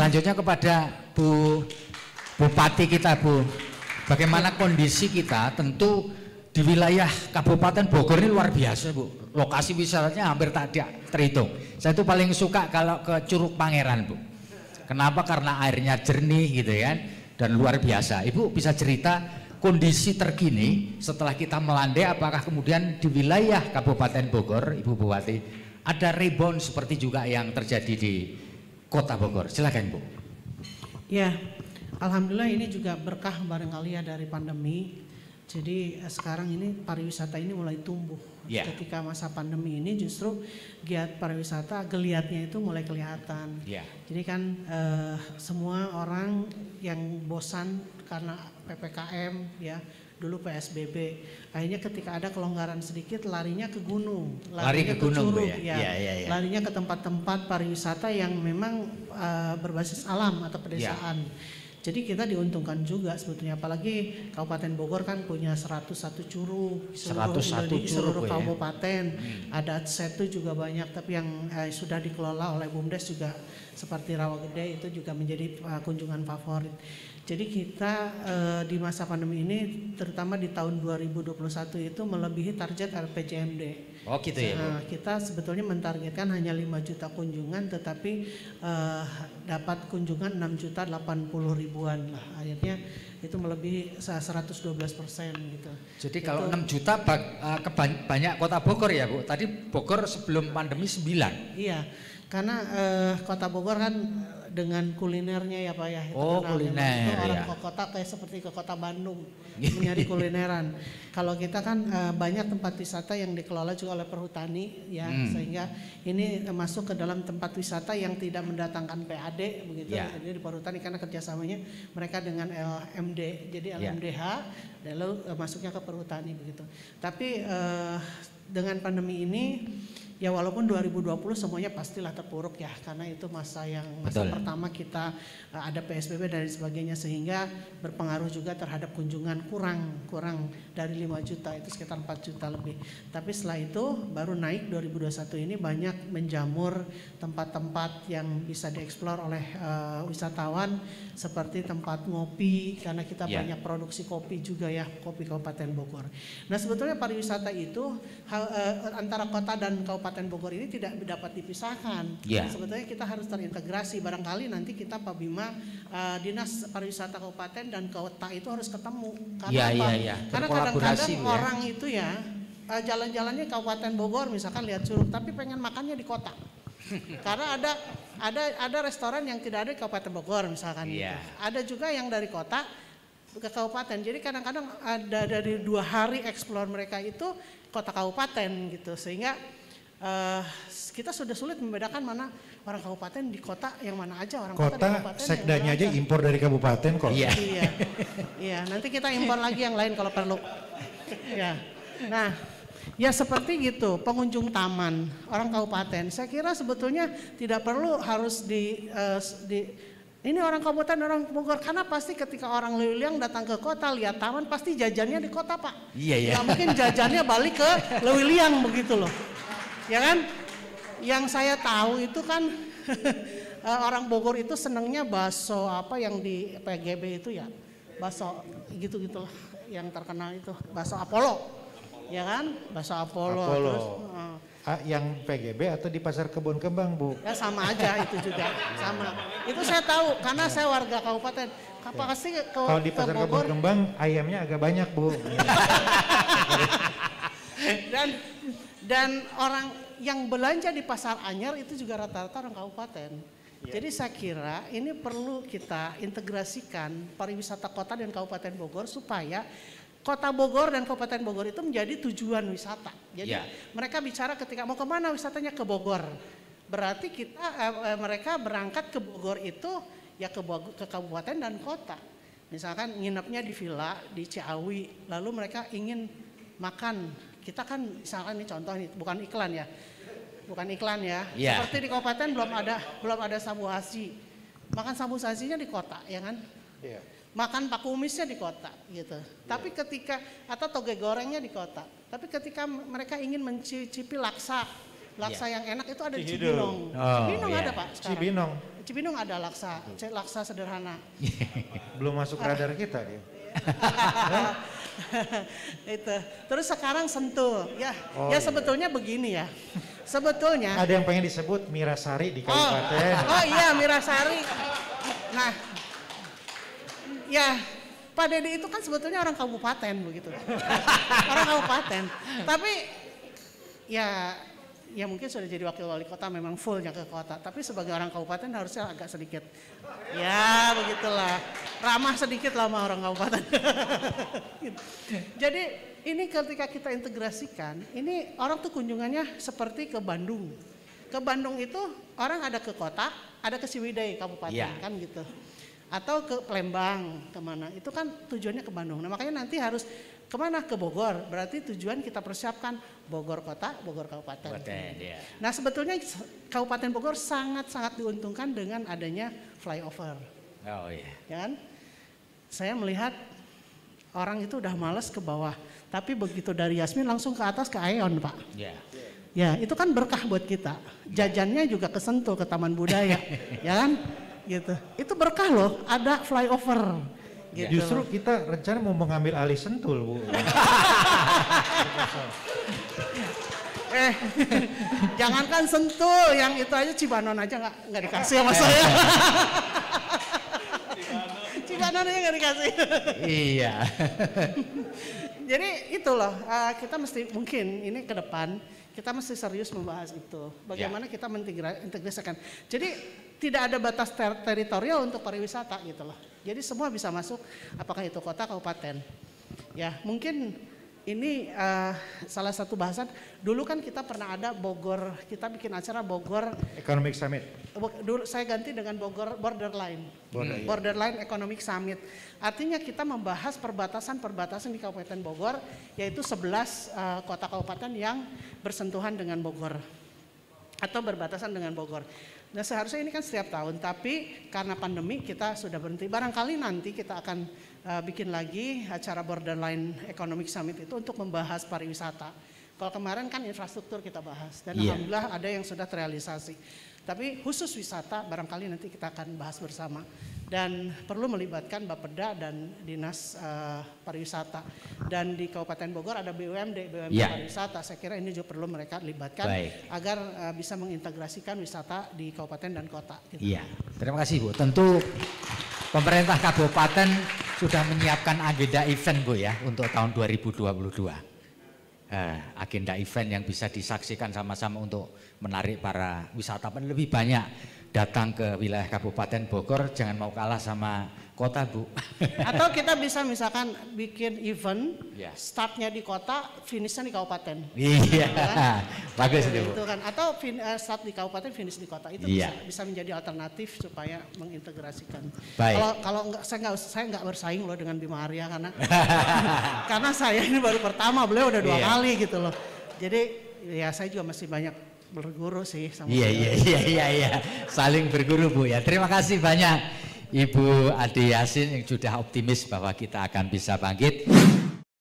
selanjutnya kepada Bu Bupati kita, Bu. Bagaimana kondisi kita? Tentu di wilayah Kabupaten Bogor ini luar biasa, Bu. Lokasi wisatanya hampir tak terhitung. Saya tuh paling suka kalau ke Curug Pangeran, Bu. Kenapa? Karena airnya jernih gitu kan, dan luar biasa. Ibu bisa cerita kondisi terkini setelah kita melandai, apakah kemudian di wilayah Kabupaten Bogor, Ibu Bupati, ada rebound seperti juga yang terjadi di Kota Bogor? Silakan, Bu. Ya, alhamdulillah ini juga berkah barangkali ya dari pandemi. Jadi sekarang ini pariwisata ini mulai tumbuh. Yeah. Ketika masa pandemi ini justru giat pariwisata, geliatnya itu mulai kelihatan. Yeah. Jadi kan semua orang yang bosan karena PPKM ya, dulu PSBB, akhirnya ketika ada kelonggaran sedikit larinya ke gunung, lari ke gunung, curug, Bu, ya? Ya. Larinya ke tempat-tempat pariwisata yang memang berbasis alam atau pedesaan. Jadi kita diuntungkan juga sebetulnya, apalagi Kabupaten Bogor kan punya 101 curug, seluruh kabupaten, ada setu juga banyak, tapi yang sudah dikelola oleh BUMDes juga seperti Rawagede itu juga menjadi kunjungan favorit. Jadi kita di masa pandemi ini, terutama di tahun 2021 itu melebihi target RPJMD. Oh gitu ya, Bu? Kita sebetulnya mentargetkan hanya 5 juta kunjungan, tetapi dapat kunjungan 6.080.000-an lah. Akhirnya itu melebihi 112% gitu. Jadi kalau 6 juta banyak Kota Bogor ya, Bu? Tadi Bogor sebelum pandemi 9. Iya, karena Kota Bogor kan dengan kulinernya ya Pak ya. Oh kuliner itu orang ya. ke kota kayak seperti ke kota Bandung mencari kulineran. Kalau kita kan banyak tempat wisata yang dikelola juga oleh perhutani ya, sehingga ini masuk ke dalam tempat wisata yang tidak mendatangkan PAD begitu. Jadi di perhutani karena kerjasamanya mereka dengan LMD, jadi LMDH lalu masuknya ke perhutani begitu. Tapi dengan pandemi ini ya walaupun 2020 semuanya pastilah terpuruk ya, karena itu masa pertama kita ada PSBB dan sebagainya, sehingga berpengaruh juga terhadap kunjungan kurang dari 5 juta, itu sekitar 4 juta lebih. Tapi setelah itu baru naik 2021 ini banyak menjamur tempat-tempat yang bisa dieksplor oleh wisatawan, seperti tempat ngopi karena kita banyak produksi kopi juga ya, kopi Kabupaten Bogor. Nah sebetulnya pariwisata itu antara kota dan Kabupaten Bogor ini tidak dapat dipisahkan. Sebetulnya kita harus terintegrasi. Barangkali nanti kita Pak Bima, Dinas Pariwisata Kabupaten dan Kota itu harus ketemu. Karena Karena kadang-kadang orang itu ya jalan-jalannya Kabupaten Bogor misalkan lihat curug, tapi pengen makannya di kota. Karena ada restoran yang tidak ada di Kabupaten Bogor misalkan. Gitu. Ada juga yang dari kota ke kabupaten. Jadi kadang-kadang ada dari 2 hari eksplor mereka itu kota kabupaten gitu, sehingga kita sudah sulit membedakan mana orang kabupaten di kota, yang mana aja orang kota di kabupaten. Sekdanya aja impor dari kabupaten kok. Iya, nanti kita impor lagi yang lain kalau perlu. Ya, nah, ya seperti gitu. Pengunjung taman orang kabupaten, saya kira sebetulnya tidak perlu harus ini orang kabupaten, orang Bogor, karena pasti ketika orang Lewiliang datang ke kota lihat taman pasti jajannya di kota Pak. Nggak mungkin jajannya balik ke Lewiliang begitu loh. Ya kan, yang saya tahu itu kan orang Bogor itu senangnya bakso apa yang di PGB itu ya, bakso gitu-gitulah yang terkenal itu, bakso Apollo, ya kan, bakso Apollo. Terus, yang PGB atau di Pasar Kebun Kembang, Bu? Ya sama aja itu juga, sama. Itu saya tahu karena saya warga kabupaten. Pasti kalau di Pasar Kebun Kembang ayamnya agak banyak, Bu. Dan orang yang belanja di Pasar Anyar itu juga rata-rata orang kabupaten. Jadi saya kira ini perlu kita integrasikan pariwisata kota dan Kabupaten Bogor supaya Kota Bogor dan Kabupaten Bogor itu menjadi tujuan wisata. Jadi mereka bicara ketika mau kemana wisatanya ke Bogor. Berarti mereka berangkat ke Bogor itu ya ke kabupaten dan kota. Misalkan nginepnya di villa di Ciawi, lalu mereka ingin makan. Kita kan misalkan ini contoh nih, bukan iklan ya. Seperti di kabupaten belum ada sabu hasi. Makan sabu hasinya di kota, ya kan? Makan paku umisnya di kota gitu. Tapi ketika atau toge gorengnya di kota. Tapi ketika mereka ingin mencicipi laksa Laksa yang enak itu ada di Cihidung. Cibinong. Oh, Cibinong iya. ada Pak sekarang. Cibinong. Cibinong ada laksa sederhana. Belum masuk radar kita dia. Itu. Terus sekarang Sentul. Ya, Oh, ya iya. sebetulnya begini ya. Sebetulnya. Ada yang pengen disebut Mirasari di kabupaten. Oh iya Mirasari. Nah, ya Pak Dedi itu kan sebetulnya orang kabupaten begitu. Orang kabupaten. Tapi ya mungkin sudah jadi wakil wali kota memang fullnya ke kota. Tapi sebagai orang kabupaten harusnya agak sedikit. Ya begitulah. Ramah sedikit lah sama orang kabupaten. Jadi ini ketika kita integrasikan, ini orang tuh kunjungannya seperti ke Bandung. Ke Bandung itu orang ada ke kota, ada ke Ciwidey kabupaten kan gitu. Atau ke Palembang kemana, itu kan tujuannya ke Bandung. Nah makanya nanti harus kemana? Ke Bogor, berarti tujuan kita persiapkan Bogor kota, Bogor kabupaten. Nah sebetulnya Kabupaten Bogor sangat-sangat diuntungkan dengan adanya flyover. Oh iya. Ya kan? Saya melihat orang itu udah malas ke bawah, tapi begitu dari Yasmin langsung ke atas ke Aeon Pak. Iya. Ya itu kan berkah buat kita, jajannya juga kesentuh ke Taman Budaya, ya kan? Gitu. Itu berkah loh, ada flyover. Gitu. Justru kita rencana mau mengambil alih Sentul, Bu. Jangankan Sentul, yang itu aja Cibanon aja nggak dikasih sama saya. Cibanon aja nggak dikasih. Iya. Jadi itu loh, kita mesti mungkin ini ke depan kita mesti serius membahas itu. Bagaimana kita mengintegrasikan. Jadi tidak ada batas teritorial untuk pariwisata gitu loh. Jadi semua bisa masuk, apakah itu kota, kabupaten. Ya mungkin ini salah satu bahasan. Dulu kan kita pernah ada Bogor, kita bikin acara Bogor Economic Summit. Dulu saya ganti dengan Bogor Borderline. Iya. Borderline Economic Summit. Artinya kita membahas perbatasan di Kabupaten Bogor, yaitu 11 kota kabupaten yang bersentuhan dengan Bogor atau berbatasan dengan Bogor. Nah seharusnya ini kan setiap tahun, tapi karena pandemi kita sudah berhenti. Barangkali nanti kita akan bikin lagi acara Borderline Economic Summit itu untuk membahas pariwisata. Kalau kemarin kan infrastruktur kita bahas dan alhamdulillah ada yang sudah terrealisasi. Tapi khusus wisata barangkali nanti kita akan bahas bersama. Dan perlu melibatkan Bapeda dan Dinas Pariwisata. Dan di Kabupaten Bogor ada BUMD Pariwisata. Saya kira ini juga perlu mereka libatkan agar bisa mengintegrasikan wisata di kabupaten dan kota. Gitu. Iya, terima kasih Bu. Tentu pemerintah kabupaten sudah menyiapkan agenda event Bu ya untuk tahun 2022. Agenda event yang bisa disaksikan sama-sama untuk menarik para wisatawan lebih banyak datang ke wilayah Kabupaten Bogor, jangan mau kalah sama kota Bu. Atau kita bisa misalkan bikin event, startnya di kota, finishnya di kabupaten. Iya, kan? bagus itu Bu. Itu kan. Atau start di kabupaten, finish di kota. Itu bisa menjadi alternatif supaya mengintegrasikan. Kalau enggak, saya nggak bersaing loh dengan Bima Arya karena saya ini baru pertama, beliau udah 2 kali gitu loh. Jadi ya saya juga masih banyak berguru sih sama Iya. Saling berguru Bu ya. Terima kasih banyak Ibu Ade Yasin yang sudah optimis bahwa kita akan bisa bangkit.